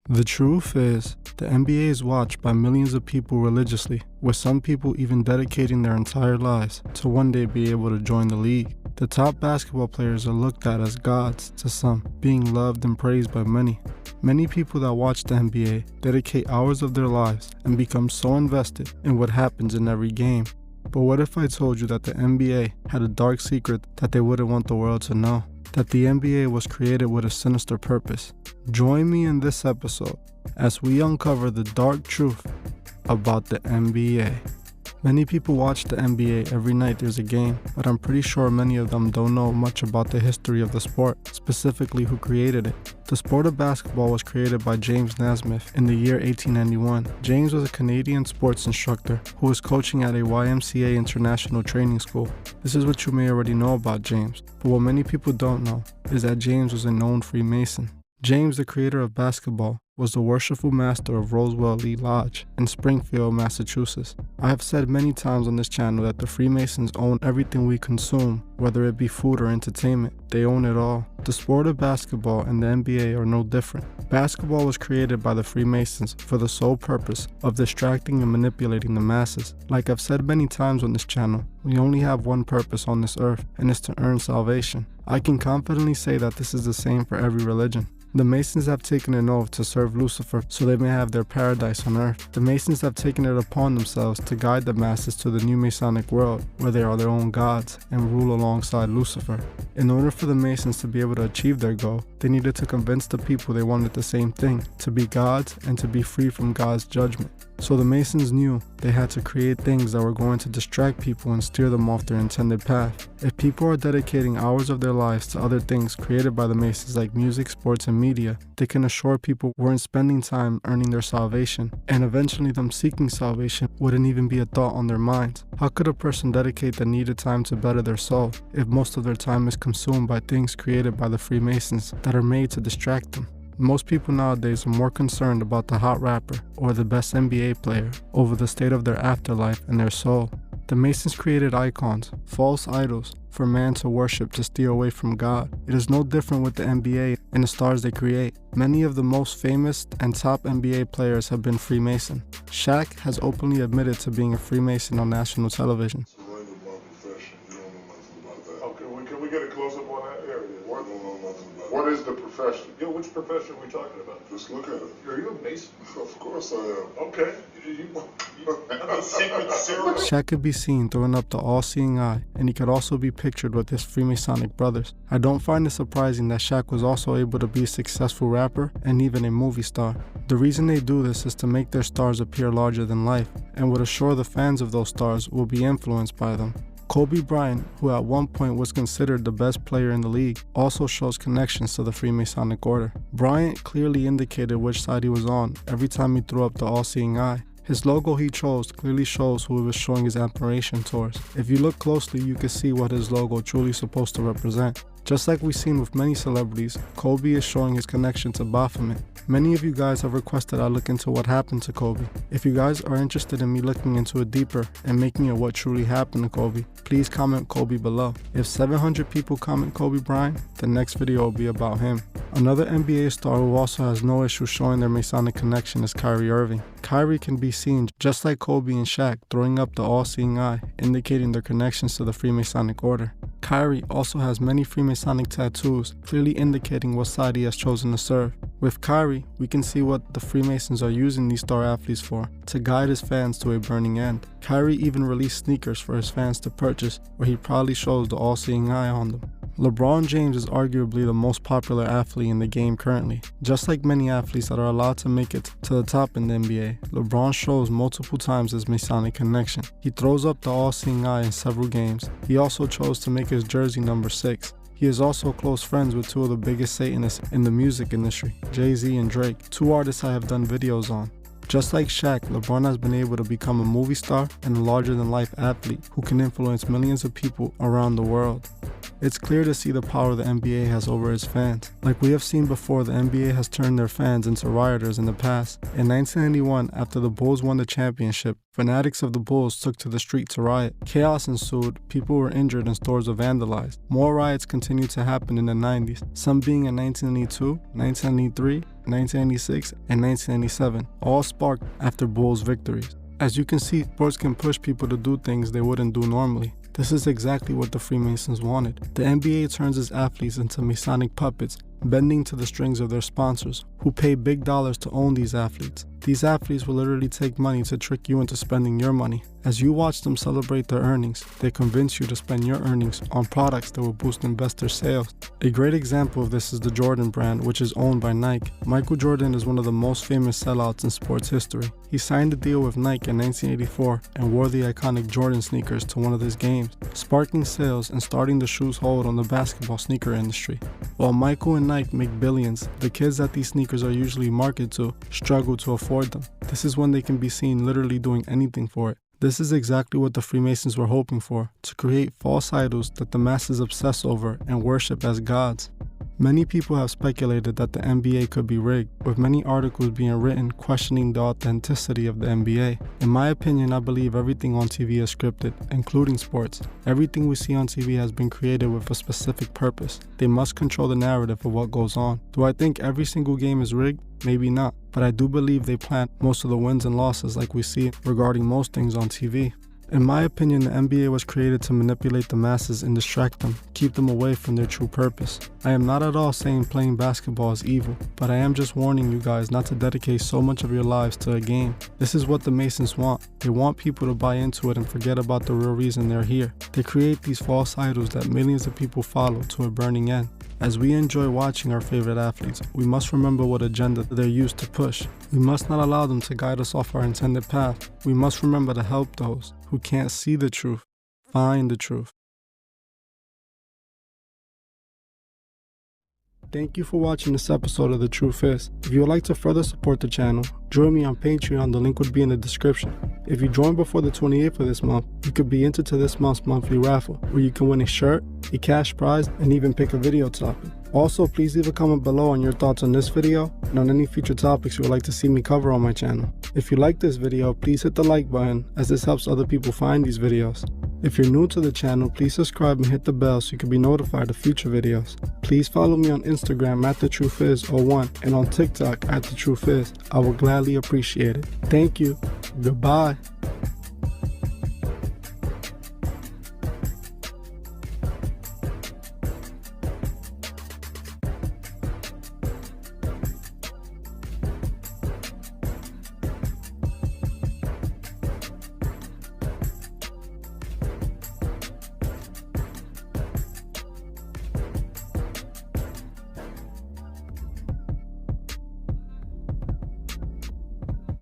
The truth is, the NBA is watched by millions of people religiously, with some people even dedicating their entire lives to one day be able to join the league. The top basketball players are looked at as gods to some, being loved and praised by many. Many people that watch the NBA dedicate hours of their lives and become so invested in what happens in every game. But what if I told you that the NBA had a dark secret that they wouldn't want the world to know? That the NBA was created with a sinister purpose. Join me in this episode as we uncover the dark truth about the NBA. Many people watch the NBA every night there's a game, but I'm pretty sure many of them don't know much about the history of the sport, specifically who created it. The sport of basketball was created by James Naismith in the year 1891. James was a Canadian sports instructor who was coaching at a YMCA international training school. This is what you may already know about James, but what many people don't know is that James was a known Freemason. James, the creator of basketball, was the worshipful master of Roswell Lee Lodge in Springfield, Massachusetts. I have said many times on this channel that the Freemasons own everything we consume, whether it be food or entertainment. They own it all. The sport of basketball and the NBA are no different. Basketball was created by the Freemasons for the sole purpose of distracting and manipulating the masses. Like I've said many times on this channel, we only have one purpose on this earth, and it's to earn salvation. I can confidently say that this is the same for every religion. The Masons have taken an oath to serve Lucifer so they may have their paradise on earth. The Masons have taken it upon themselves to guide the masses to the new Masonic world, where they are their own gods and rule alongside Lucifer. In order for the Masons to be able to achieve their goal, they needed to convince the people they wanted the same thing, to be gods and to be free from God's judgment. So the Masons knew they had to create things that were going to distract people and steer them off their intended path. If people are dedicating hours of their lives to other things created by the Masons like music, sports, and media, they can assure people weren't spending time earning their salvation, and eventually them seeking salvation wouldn't even be a thought on their minds. How could a person dedicate the needed time to better their soul if most of their time is consumed by things created by the Freemasons that are made to distract them? Most people nowadays are more concerned about the hot rapper or the best NBA player over the state of their afterlife and their soul. The Masons created icons, false idols, for man to worship to steer away from God. It is no different with the NBA and the stars they create. Many of the most famous and top NBA players have been Freemason. Shaq has openly admitted to being a Freemason on national television. Can we get a close-up on that area? What is the profession? Yeah, which profession are we talking about? Just look at it. Are you a Mason? Of course I am. Okay. You have a secret service. Shaq could be seen throwing up the all-seeing eye, and he could also be pictured with his Freemasonic brothers. I don't find it surprising that Shaq was also able to be a successful rapper and even a movie star. The reason they do this is to make their stars appear larger than life, and would assure the fans of those stars will be influenced by them. Kobe Bryant, who at one point was considered the best player in the league, also shows connections to the Freemasonic order. Bryant clearly indicated which side he was on every time he threw up the all-seeing eye. His logo he chose clearly shows who he was showing his admiration towards. If you look closely, you can see what his logo truly is supposed to represent. Just like we've seen with many celebrities, Kobe is showing his connection to Baphomet. Many of you guys have requested I look into what happened to Kobe. If you guys are interested in me looking into it deeper and making it what truly happened to Kobe, please comment Kobe below. If 700 people comment Kobe Bryant, the next video will be about him. Another NBA star who also has no issue showing their Masonic connection is Kyrie Irving. Kyrie can be seen, just like Kobe and Shaq, throwing up the all-seeing eye, indicating their connections to the Freemasonic order. Kyrie also has many Freemasonic tattoos, clearly indicating what side he has chosen to serve. With Kyrie, we can see what the Freemasons are using these star athletes for, to guide his fans to a burning end. Kyrie even released sneakers for his fans to purchase, where he proudly shows the all-seeing eye on them. LeBron James is arguably the most popular athlete in the game currently. Just like many athletes that are allowed to make it to the top in the NBA, LeBron shows multiple times his Masonic connection. He throws up the all-seeing eye in several games. He also chose to make his jersey number 6. He is also close friends with two of the biggest Satanists in the music industry, Jay-Z and Drake, two artists I have done videos on. Just like Shaq, LeBron has been able to become a movie star and a larger-than-life athlete who can influence millions of people around the world. It's clear to see the power the NBA has over its fans. Like we have seen before, the NBA has turned their fans into rioters in the past. In 1991, after the Bulls won the championship, fanatics of the Bulls took to the street to riot. Chaos ensued, people were injured and stores were vandalized. More riots continued to happen in the 90s, some being in 1992, 1993, 1996, and 1997, all sparked after Bulls victories. As you can see, sports can push people to do things they wouldn't do normally. This is exactly what the Freemasons wanted. The NBA turns its athletes into Masonic puppets, bending to the strings of their sponsors, who pay big dollars to own these athletes. These athletes will literally take money to trick you into spending your money. As you watch them celebrate their earnings, they convince you to spend your earnings on products that will boost investor sales. A great example of this is the Jordan brand, which is owned by Nike. Michael Jordan is one of the most famous sellouts in sports history. He signed a deal with Nike in 1984 and wore the iconic Jordan sneakers to one of his games, sparking sales and starting the shoe's hold on the basketball sneaker industry. While Michael and Nike make billions, the kids that these sneakers are usually marketed to struggle to afford them. This is when they can be seen literally doing anything for it. This is exactly what the Freemasons were hoping for, to create false idols that the masses obsess over and worship as gods. Many people have speculated that the NBA could be rigged, with many articles being written questioning the authenticity of the NBA. In my opinion, I believe everything on TV is scripted, including sports. Everything we see on TV has been created with a specific purpose. They must control the narrative of what goes on. Do I think every single game is rigged? Maybe not, but I do believe they plan most of the wins and losses like we see regarding most things on TV. In my opinion, the NBA was created to manipulate the masses and distract them, keep them away from their true purpose. I am not at all saying playing basketball is evil, but I am just warning you guys not to dedicate so much of your lives to a game. This is what the Masons want. They want people to buy into it and forget about the real reason they're here. They create these false idols that millions of people follow to a burning end. As we enjoy watching our favorite athletes, we must remember what agenda they're used to push. We must not allow them to guide us off our intended path. We must remember to help those who can't see the truth find the truth. Thank you for watching this episode of The Truth Is. If you would like to further support the channel, join me on Patreon, the link would be in the description. If you join before the 28th of this month, you could be entered to this month's monthly raffle, where you can win a shirt, a cash prize, and even pick a video topic. Also, please leave a comment below on your thoughts on this video and on any future topics you would like to see me cover on my channel. If you like this video, please hit the like button, as this helps other people find these videos. If you're new to the channel, please subscribe and hit the bell so you can be notified of future videos. Please follow me on Instagram at TheTruthIs01 and on TikTok at TheTruthIs. I will gladly appreciate it. Thank you. Goodbye.